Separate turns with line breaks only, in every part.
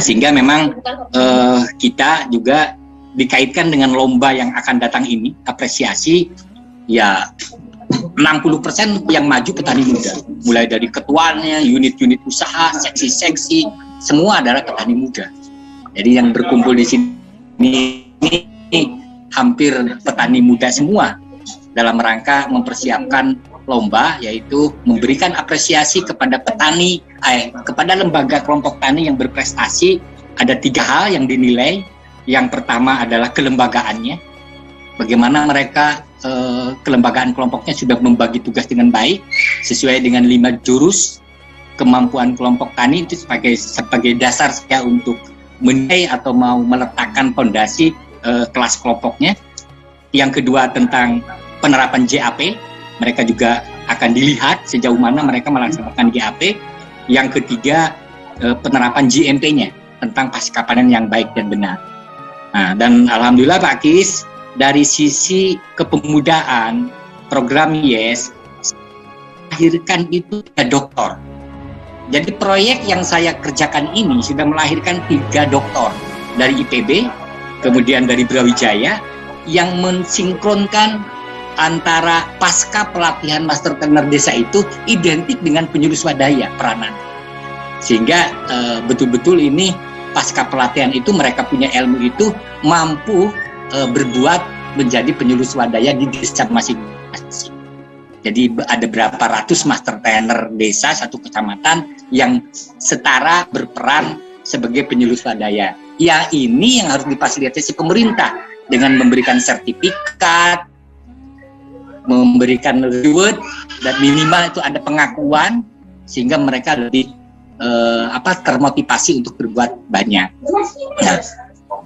Sehingga memang kita juga dikaitkan dengan lomba yang akan datang ini, apresiasi ya 60% yang maju petani muda, mulai dari ketuanya, unit-unit usaha, seksi-seksi, semua adalah petani muda. Jadi yang berkumpul di sini hampir petani muda semua dalam rangka mempersiapkan lomba, yaitu memberikan apresiasi kepada petani, kepada lembaga kelompok tani yang berprestasi. Ada 3 hal yang dinilai. Yang pertama adalah kelembagaannya, bagaimana mereka kelembagaan kelompoknya sudah membagi tugas dengan baik sesuai dengan 5 jurus kemampuan kelompok tani itu sebagai dasar saya untuk menilai atau mau meletakkan fondasi kelas kelompoknya. Yang kedua tentang penerapan JAP, mereka juga akan dilihat sejauh mana mereka melaksanakan JAP. Yang ketiga penerapan GMP-nya tentang pasca panen yang baik dan benar. Nah, dan alhamdulillah Pak Kis, dari sisi kepemudaan program YES melahirkan itu 3 doktor. Jadi proyek yang saya kerjakan ini sudah melahirkan 3 doktor dari IPB, kemudian dari Brawijaya, yang mensinkronkan antara pasca pelatihan master trainer desa itu identik dengan penyuluh swadaya peranan. Sehingga betul-betul ini pasca pelatihan itu mereka punya ilmu itu mampu berbuat menjadi penyuluh swadaya di desa masing-masing. Jadi ada berapa ratus master trainer desa satu kecamatan yang setara berperan sebagai penyuluh swadaya. Ya ini yang harus difasilitasi pemerintah dengan memberikan sertifikat, memberikan reward, dan minimal itu ada pengakuan sehingga mereka lebih termotivasi untuk berbuat banyak.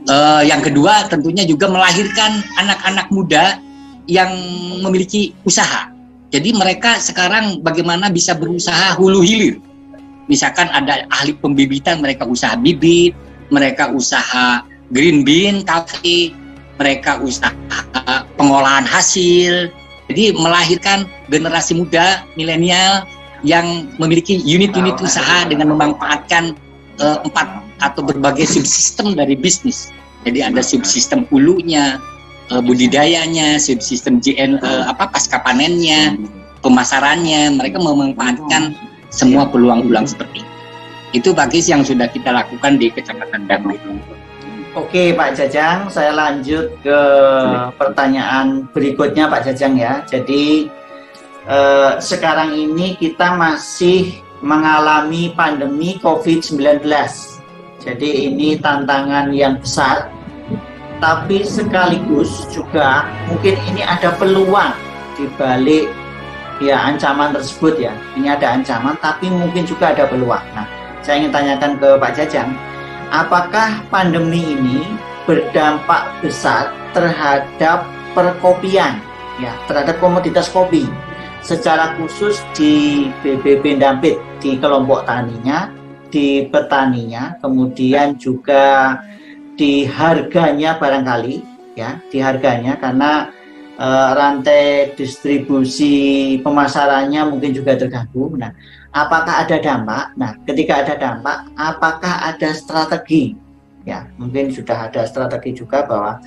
Nah, yang kedua tentunya juga melahirkan anak-anak muda yang memiliki usaha. Jadi mereka sekarang bagaimana bisa berusaha hulu hilir. Misalkan ada ahli pembibitan, mereka usaha bibit, mereka usaha green bean, cafe, mereka usaha pengolahan hasil. Jadi melahirkan generasi muda, milenial, yang memiliki unit-unit usaha dengan memanfaatkan 4 atau berbagai subsistem dari bisnis. Jadi ada subsistem hulunya, budidayanya, subsistem pasca panennya, pemasarannya. Mereka memanfaatkan semua peluang-peluang seperti itu. Itu bagis yang sudah kita lakukan di Kecamatan Damai.
Oke Pak Jajang, saya lanjut ke pertanyaan berikutnya Pak Jajang ya. Jadi sekarang ini kita masih mengalami pandemi COVID-19. Jadi ini tantangan yang besar, tapi sekaligus juga mungkin ini ada peluang di balik ya ancaman tersebut ya. Ini ada ancaman, tapi mungkin juga ada peluang. Nah, saya ingin tanyakan ke Pak Jajang, apakah pandemi ini berdampak besar terhadap perkopian, ya, terhadap komoditas kopi? Secara khusus di BBB Ndampit, di kelompok taninya, di petaninya, kemudian juga di harganya barangkali, ya, di harganya karena rantai distribusi pemasarannya mungkin juga terganggu. Nah, apakah ada dampak? Nah, ketika ada dampak, apakah ada strategi? Ya, mungkin sudah ada strategi juga bahwa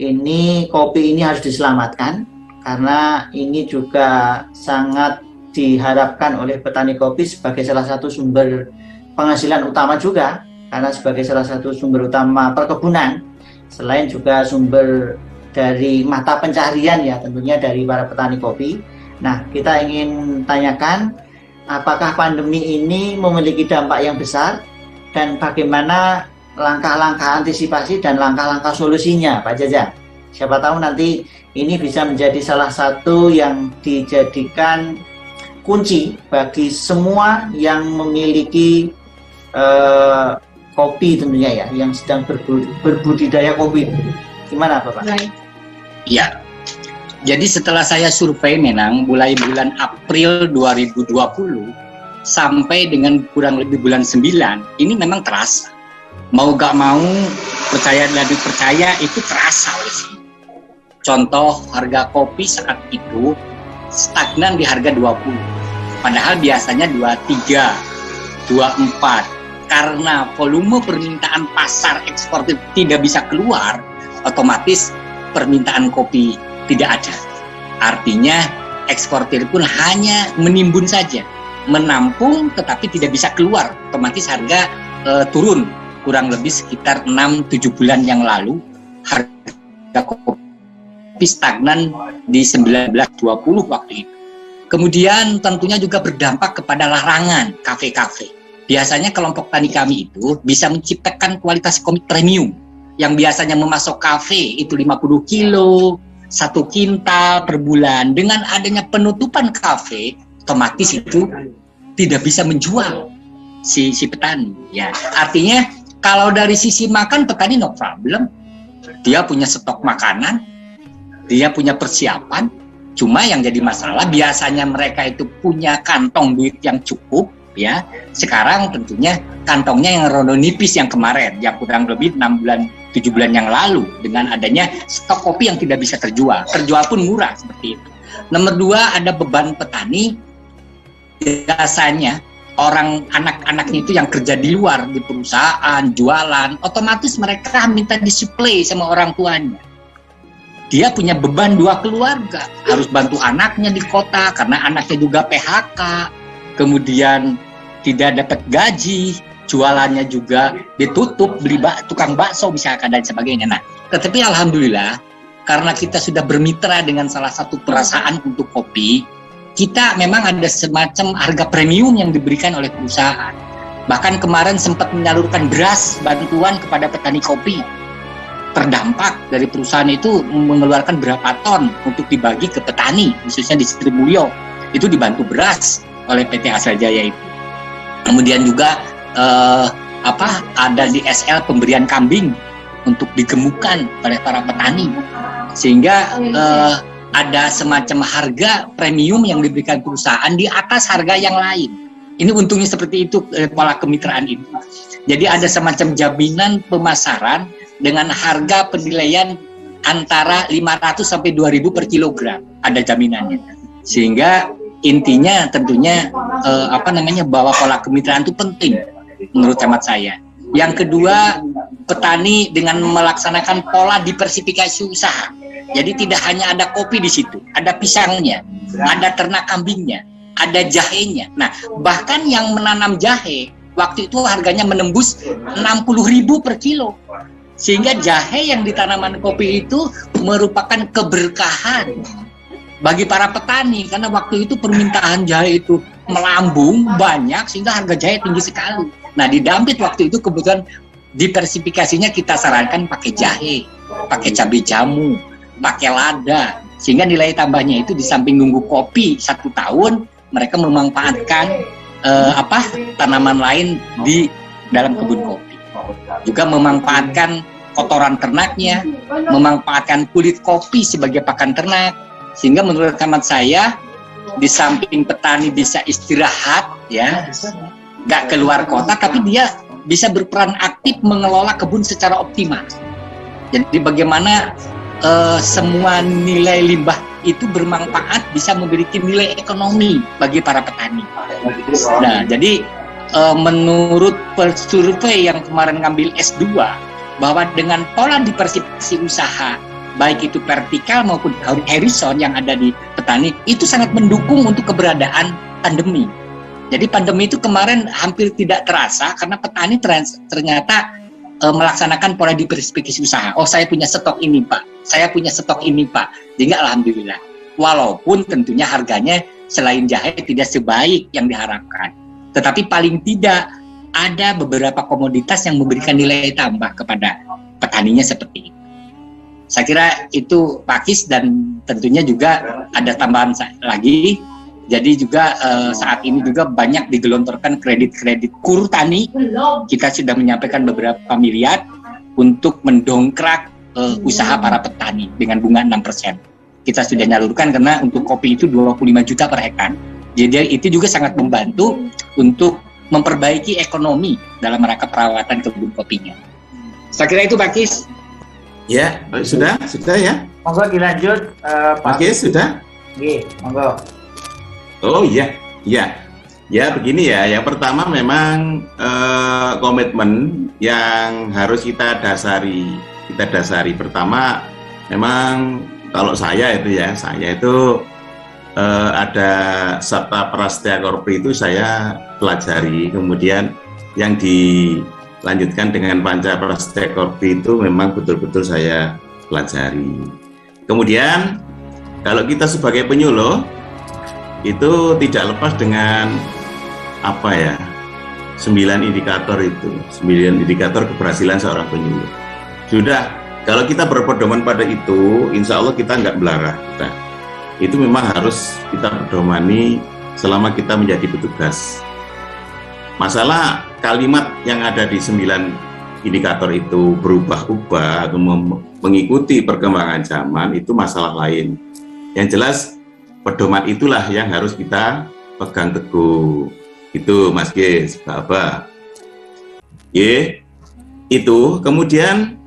ini kopi ini harus diselamatkan. Karena ini juga sangat diharapkan oleh petani kopi sebagai salah satu sumber penghasilan utama juga, karena sebagai salah satu sumber utama perkebunan, selain juga sumber dari mata pencarian ya tentunya dari para petani kopi. Nah, kita ingin tanyakan apakah pandemi ini memiliki dampak yang besar dan bagaimana langkah-langkah antisipasi dan langkah-langkah solusinya Pak Jajang. Siapa tahu nanti ini bisa menjadi salah satu yang dijadikan kunci bagi semua yang memiliki kopi tentunya ya, yang sedang berbudidaya kopi. Gimana Bapak?
Iya. Jadi setelah saya survei Menang mulai bulan April 2020 sampai dengan kurang lebih bulan 9, ini memang terasa. Mau gak mau, percaya dan dipercaya itu terasa oleh sini. Contoh harga kopi saat itu stagnan di harga 20. Padahal biasanya 23, 24, karena volume permintaan pasar ekspor tidak bisa keluar, otomatis permintaan kopi tidak ada. Artinya eksportir pun hanya menimbun saja, menampung tetapi tidak bisa keluar, otomatis harga turun. Kurang lebih sekitar 6-7 bulan yang lalu harga kopi stagnan di 1920 waktu itu. Kemudian tentunya juga berdampak kepada larangan kafe-kafe. Biasanya kelompok tani kami itu bisa menciptakan kualitas kopi premium yang biasanya memasok kafe itu 50 kilo, 1 kintal per bulan. Dengan adanya penutupan kafe, otomatis itu tidak bisa menjual si petani. Ya, artinya kalau dari sisi makan petani no problem, dia punya stok makanan, dia punya persiapan. Cuma yang jadi masalah biasanya mereka itu punya kantong duit yang cukup, ya. Sekarang tentunya kantongnya yang rono nipis yang kemarin, yang kurang lebih 6 bulan, 7 bulan yang lalu dengan adanya stok kopi yang tidak bisa terjual pun murah seperti itu. Nomor 2, ada beban petani. Biasanya orang anak-anaknya itu yang kerja di luar di perusahaan, jualan, otomatis mereka minta disuplai sama orang tuanya. Dia punya beban 2 keluarga, harus bantu anaknya di kota karena anaknya juga PHK, kemudian tidak dapat gaji, jualannya juga ditutup, beli tukang bakso misalkan dan sebagainya. Nah, tetapi alhamdulillah karena kita sudah bermitra dengan salah satu perasaan untuk kopi, kita memang ada semacam harga premium yang diberikan oleh perusahaan. Bahkan kemarin sempat menyalurkan beras bantuan kepada petani kopi. Terdampak dari perusahaan itu mengeluarkan berapa ton untuk dibagi ke petani, khususnya di Srimulyo. Itu dibantu beras oleh PT Asal Jaya itu. Kemudian juga ada di SL pemberian kambing untuk digemukkan oleh para petani. Sehingga ada semacam harga premium yang diberikan perusahaan di atas harga yang lain. Ini untungnya seperti itu pola kemitraan itu. Jadi ada semacam jaminan pemasaran dengan harga penilaian antara 500 sampai 2.000 per kilogram, ada jaminannya. Sehingga intinya tentunya bahwa pola kemitraan itu penting menurut hemat saya. Yang kedua, petani dengan melaksanakan pola diversifikasi usaha. Jadi tidak hanya ada kopi di situ, ada pisangnya, ada ternak kambingnya, ada jahenya. Nah, bahkan yang menanam jahe waktu itu harganya menembus 60.000 per kilo. Sehingga jahe yang di tanaman kopi itu merupakan keberkahan bagi para petani karena waktu itu permintaan jahe itu melambung banyak sehingga harga jahe tinggi sekali. Nah, di Dampit waktu itu kebetulan diversifikasinya kita sarankan pakai jahe, pakai cabai jamu, pakai lada, sehingga nilai tambahnya itu di samping nunggu kopi 1 tahun, mereka memanfaatkan tanaman lain di dalam kebun kopi. Juga memanfaatkan kotoran ternaknya, memanfaatkan kulit kopi sebagai pakan ternak, sehingga menurut hemat saya di samping petani bisa istirahat, ya, nggak keluar kota, tapi dia bisa berperan aktif mengelola kebun secara optimal. Jadi bagaimana semua nilai limbah itu bermanfaat, bisa memiliki nilai ekonomi bagi para petani. Nah, jadi menurut survei yang kemarin ngambil S2, bahwa dengan pola diversifikasi usaha, baik itu vertikal maupun horizon yang ada di petani, itu sangat mendukung untuk keberadaan pandemi. Jadi pandemi itu kemarin hampir tidak terasa karena petani ternyata melaksanakan pola diversifikasi usaha. Oh, saya punya stok ini, Pak. Saya punya stok ini, Pak. Sehingga alhamdulillah. Walaupun tentunya harganya selain jahe tidak sebaik yang diharapkan. Tetapi paling tidak ada beberapa komoditas yang memberikan nilai tambah kepada petaninya seperti itu. Saya kira itu Pak Kis, dan tentunya juga ada tambahan lagi. Jadi juga saat ini juga banyak digelontorkan kredit-kredit kur tani. Kita sudah menyampaikan beberapa miliar untuk mendongkrak usaha para petani dengan bunga 6%. Kita sudah nyalurkan karena untuk kopi itu 25 juta per hektar. Jadi itu juga sangat membantu untuk memperbaiki ekonomi dalam rangka perawatan kebun kopinya. Saya kira itu Pak Kis.
Ya, sudah ya.
Monggo dilanjut,
Pak Kis, sudah?
Nggih, monggo.
Oh iya. Ya begini ya, yang pertama memang komitmen yang harus kita dasari. Pertama, memang kalau saya itu ada Sabta Prastya Korpi itu saya pelajari, kemudian yang dilanjutkan dengan Panca Prastya Korpi itu memang betul-betul saya pelajari. Kemudian kalau kita sebagai penyuluh itu tidak lepas dengan 9 indikator itu, 9 indikator keberhasilan seorang penyuluh. Sudah, kalau kita berpedoman pada itu, insya Allah kita nggak belarah. Nah, itu memang harus kita pedomani selama kita menjadi petugas. Masalah kalimat yang ada di 9 indikator itu berubah-ubah atau mengikuti perkembangan zaman, itu masalah lain. Yang jelas, pedoman itulah yang harus kita pegang teguh. Itu Mas Gis, Bapak. Itu kemudian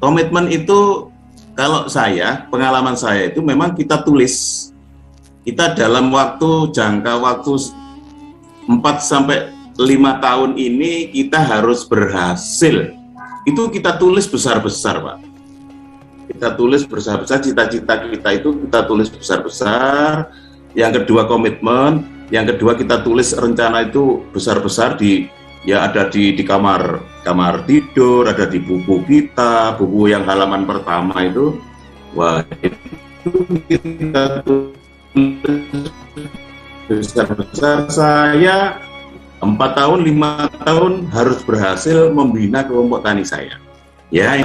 komitmen itu kalau pengalaman saya itu memang kita tulis. Kita dalam jangka waktu 4 sampai 5 tahun ini kita harus berhasil. Itu kita tulis besar-besar, Pak. Kita tulis besar-besar, cita-cita kita itu kita tulis besar-besar. Yang kedua komitmen, yang kedua kita tulis rencana itu besar-besar ada di kamar tidur, ada di buku kita, buku yang halaman pertama itu, itu kita tulis besar-besar. Saya 4 tahun, 5 tahun harus berhasil membina kelompok tani saya. Ya,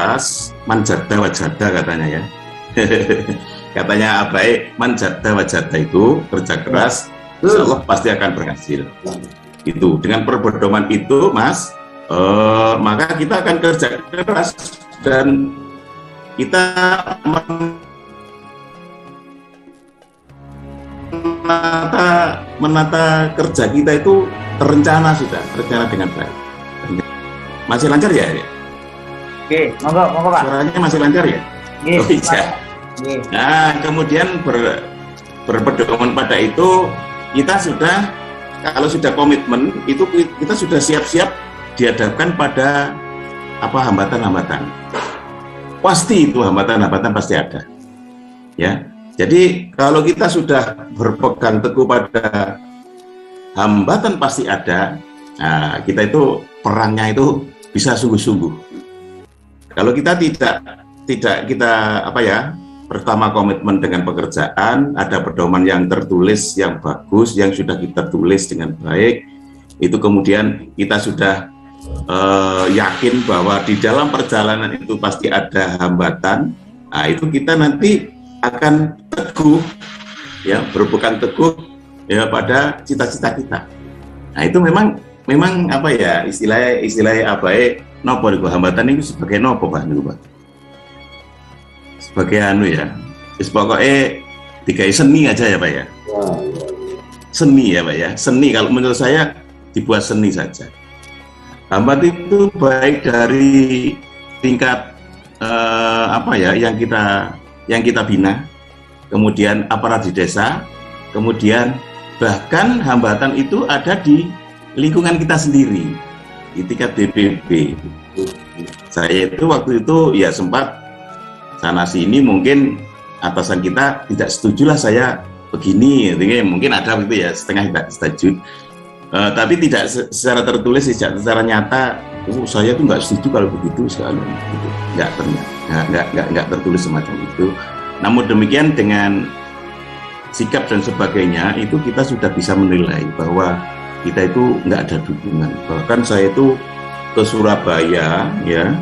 manjada wajada katanya ya. Katanya Abai, manjada wajada itu kerja keras, insya Allah pasti akan berhasil. Itu dengan perpedoman itu, Mas, maka kita akan kerja keras dan kita menata kerja kita itu terencana dengan baik. Masih lancar ya?
Oke, monggo Pak.
Suaranya masih lancar ya?
Oke,
iya. Nah, kemudian berpedoman pada itu, kita sudah, kalau sudah komitmen, itu kita sudah siap-siap dihadapkan pada hambatan-hambatan. Pasti itu hambatan-hambatan pasti ada. Ya. Jadi kalau kita sudah berpegang teguh pada hambatan pasti ada, nah, kita itu perangnya itu bisa sungguh-sungguh. Kalau kita tidak kita pertama komitmen dengan pekerjaan, ada pedoman yang tertulis yang bagus, yang sudah kita tulis dengan baik, itu kemudian kita sudah yakin bahwa di dalam perjalanan itu pasti ada hambatan. Nah, itu kita nanti akan teguh, ya, berpegang teguh ya pada cita-cita kita. Nah, itu memang istilahnya nopo niku hambatan itu sebagai nopo Pak niku Pak. Sebagai pokoknya dikai seni aja ya Pak ya. Seni ya Pak ya. Seni kalau menurut saya dibuat seni saja. Hambatan itu baik dari tingkat yang kita bina, kemudian aparat di desa, kemudian bahkan hambatan itu ada di lingkungan kita sendiri, di tingkat DPP. Saya itu waktu itu ya sempat sana sini, mungkin atasan kita tidak setuju lah saya begini, mungkin ada gitu ya, setengah tidak setuju. Tapi tidak secara tertulis, secara nyata, saya tuh nggak setuju kalau begitu sekali, gitu. Nggak tertulis semacam itu. Namun demikian dengan sikap dan sebagainya itu kita sudah bisa menilai bahwa kita itu nggak ada dukungan. Bahkan saya itu ke Surabaya ya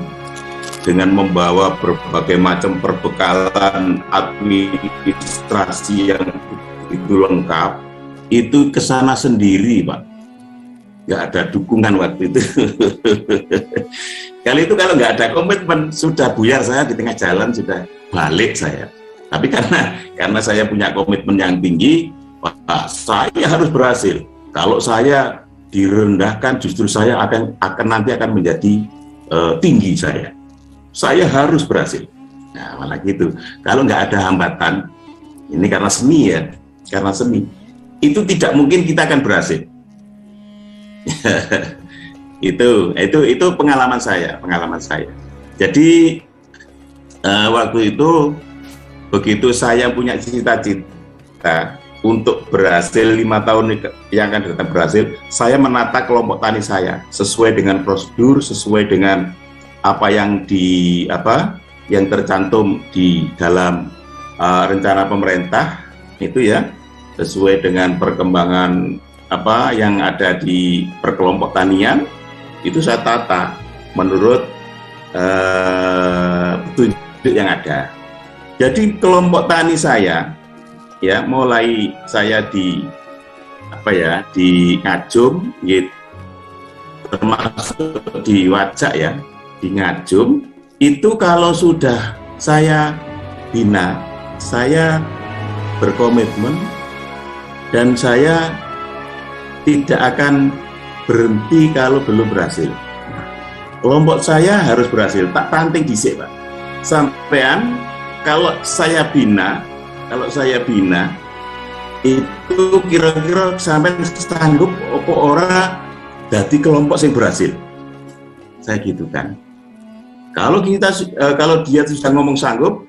dengan membawa berbagai macam perbekalan administrasi yang itu lengkap, itu ke sana sendiri Pak. Nggak ada dukungan waktu itu. Kali itu kalau nggak ada komitmen, sudah buyar saya di tengah jalan, sudah balik saya. Tapi karena saya punya komitmen yang tinggi, saya harus berhasil. Kalau saya direndahkan, justru saya nanti akan menjadi tinggi saya. Saya harus berhasil. Nah, malah gitu. Kalau nggak ada hambatan, ini karena seni ya, karena seni, itu tidak mungkin kita akan berhasil. itu pengalaman saya. Jadi waktu itu begitu saya punya cita-cita untuk berhasil 5 tahun yang akan datang berhasil, saya menata kelompok tani saya sesuai dengan prosedur, sesuai dengan apa yang tercantum di dalam rencana pemerintah itu ya, sesuai dengan perkembangan apa yang ada di perkelompok tanian, itu saya tata menurut petunjuk yang ada. Jadi kelompok tani saya ya, mulai saya di Ngajum gitu, termasuk di Wajak ya, di Ngajum itu kalau sudah saya bina, saya berkomitmen dan saya tidak akan berhenti kalau belum berhasil. Kelompok saya harus berhasil, tak tanting dhisik, Pak. Sampean kalau saya bina itu kira-kira sampai sanggup apa ora dadi kelompok yang berhasil. Saya gitu kan. Kalau dia sudah ngomong sanggup,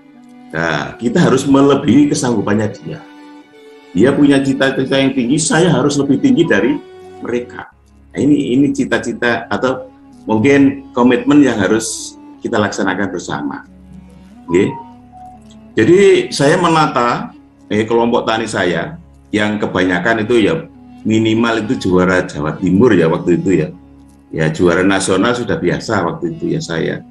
nah, kita harus melebihi kesanggupannya dia. Dia punya cita-cita yang tinggi, saya harus lebih tinggi dari mereka. Nah, ini cita-cita atau mungkin komitmen yang harus kita laksanakan bersama. Okay? Jadi saya menata kelompok tani saya yang kebanyakan itu ya minimal itu juara Jawa Timur ya waktu itu ya. Ya juara nasional sudah biasa waktu itu ya saya.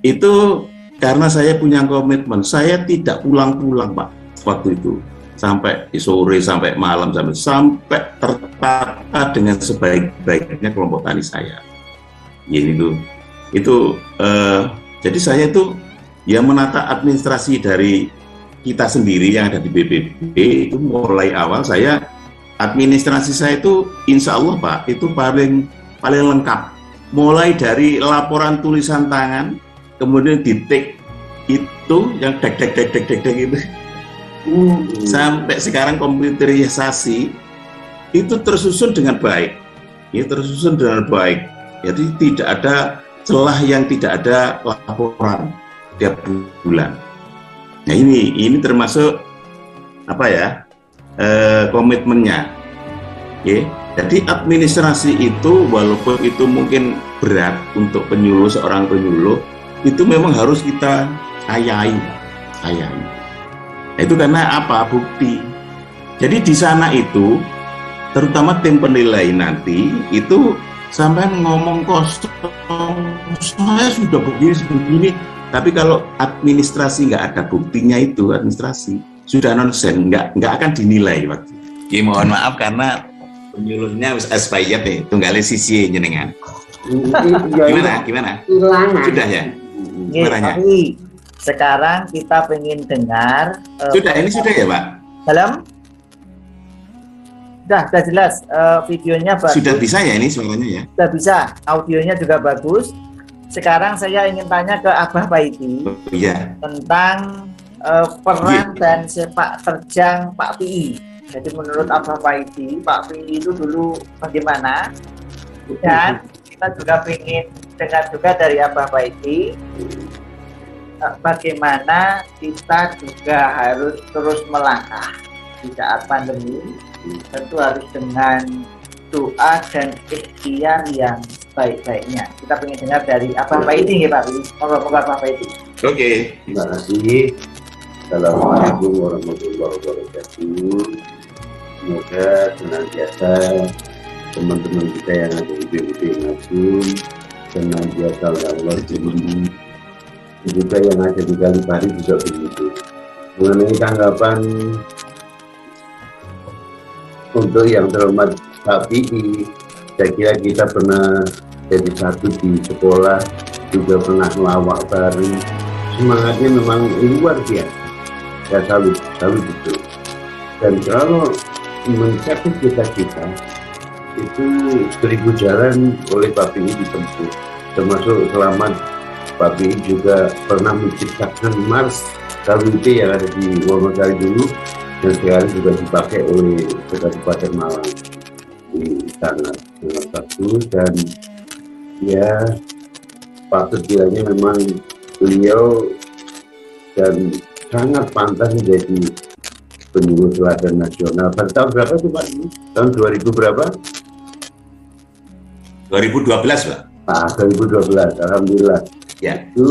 Itu karena saya punya komitmen, saya tidak pulang-pulang Pak waktu itu. Sampai sore, sampai malam, sampai tertata dengan sebaik-baiknya kelompok tani saya. Ya, jadi saya itu ya menata administrasi dari kita sendiri yang ada di BPB itu mulai awal administrasi saya itu insya Allah Pak itu paling lengkap, mulai dari laporan tulisan tangan, kemudian di-take itu yang dek itu sampai sekarang komputerisasi itu tersusun dengan baik, jadi tidak ada celah yang tidak ada laporan tiap bulan. Nah ini termasuk komitmennya. Okay. Jadi administrasi itu walaupun itu mungkin berat untuk seorang penyuluh, itu memang harus kita ayahi. Nah, itu karena apa? Bukti. Jadi di sana itu terutama tim penilai nanti itu sampai ngomong kosong, saya sudah begini, tapi kalau administrasi nggak ada buktinya itu administrasi sudah nonsen, nggak akan dinilai waktu. Ya, mohon maaf karena penyuluhnya expired nih, tunggalnya sisi jenengan. Gimana? Sudah ya? Suaranya.
Sekarang kita pengen dengar.
Ini sudah ya Pak?
Dalam? Sudah jelas, videonya bagus.
Sudah bisa ya ini suaranya ya?
Sudah bisa, audionya juga bagus. Sekarang saya ingin tanya ke Abah Paidi tentang peran dan sepak terjang Pak PI. Jadi menurut Abah Paidi, Pak PI itu dulu bagaimana? Dan kita juga ingin dengar juga dari Abah Paidi bagaimana kita juga harus terus melangkah di saat pandemi. Tentu harus dengan doa dan ikhtiar yang baik-baiknya. Kita ingin dengar dari Abah Paidi ya Pak PI. Moga-moga Abah Paidi.
Oke. Terima kasih. Assalamualaikum warahmatullahi wabarakatuh. Semoga senantiasa teman-teman kita yang ada di BPB Ngajum senantiasa Allah jemeni, juga yang ada di Kalipari juga begitu. Mengenai tanggapan untuk yang terhormat Pak PI, saya kira kita pernah jadi satu di sekolah, juga pernah melawak bareng. Semangatnya memang luar biasa. Saya salut itu. Dan kalau mencapai cita-cita itu 1000 jalan oleh Pak PI ditempuh, termasuk selamat Pak PI juga pernah menciptakan Mars KWT yang ada di Wonosari dulu, dan sekarang juga dipakai oleh Kabupaten Malang. Ini sangat bagus dan ya patut kiranya memang beliau dan sangat pantas menjadi penyuluh teladan nasional. Pada tahun berapa tuh Pak? Tahun 2000 berapa?
2012 Pak.
2012, alhamdulillah.
Ya.
Itu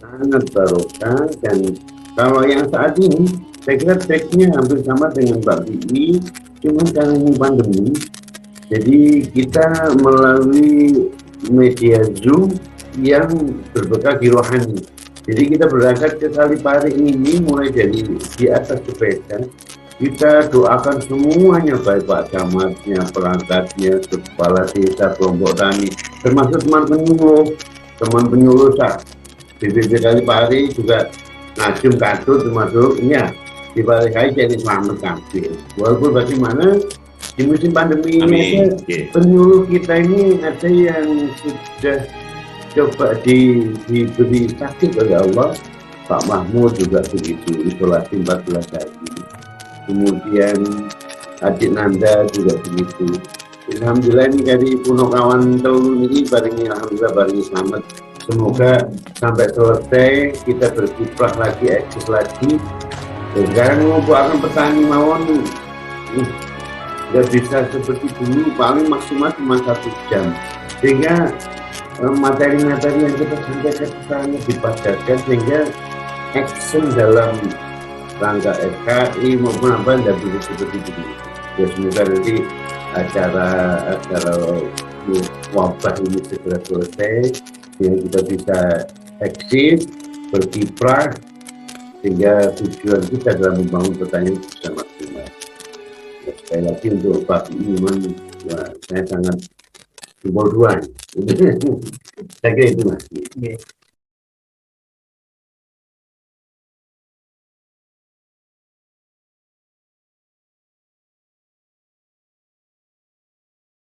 sangat barokah, dan kalau yang saat ini saya kira tracknya hampir sama dengan Mbak Bibi, cuma karena ini pandemi, jadi kita melalui media Zoom yang berbekal rohani. Jadi kita berangkat ke Salipari ini mulai dari di atas sepeda, kita doakan semuanya, baik Pak Camatnya, perangkatnya, kepala desa, kelompok tani, termasuk teman penyuluh BPD Salipari juga ngajum kartu termasuk ya di balik hari jadi selamat kabeh. Walaupun bagaimana di musim pandemi ini penyuluh kita ini ada yang sudah coba diberi sakit oleh Allah. Pak Mahmud juga begitu, isolasi 14 hari. Kemudian adik Nanda juga begitu. Alhamdulillah ini dari Punokawan tahun ini barengi alhamdulillah barengi selamat. Semoga sampai selesai kita berkiprah lagi, eksis lagi. Dan sekarang mengumpulkan petani mawon nggak bisa seperti dulu, paling maksimal cuma 1 jam. Sehingga materi-materi yang kita sampaikan ke sana dipadatkan sehingga action dalam rangka FKI maupun apa tidak bisa seperti itu. Ya semoga nanti acara wabah ini segera selesai sehingga kita bisa eksis, berkiprah, sehingga tujuan kita dalam membangun pertanian bisa maksimal. Ya, sekali lagi untuk Pak Iman, ya, saya sangat jempol dua. Saya kira itu Mas.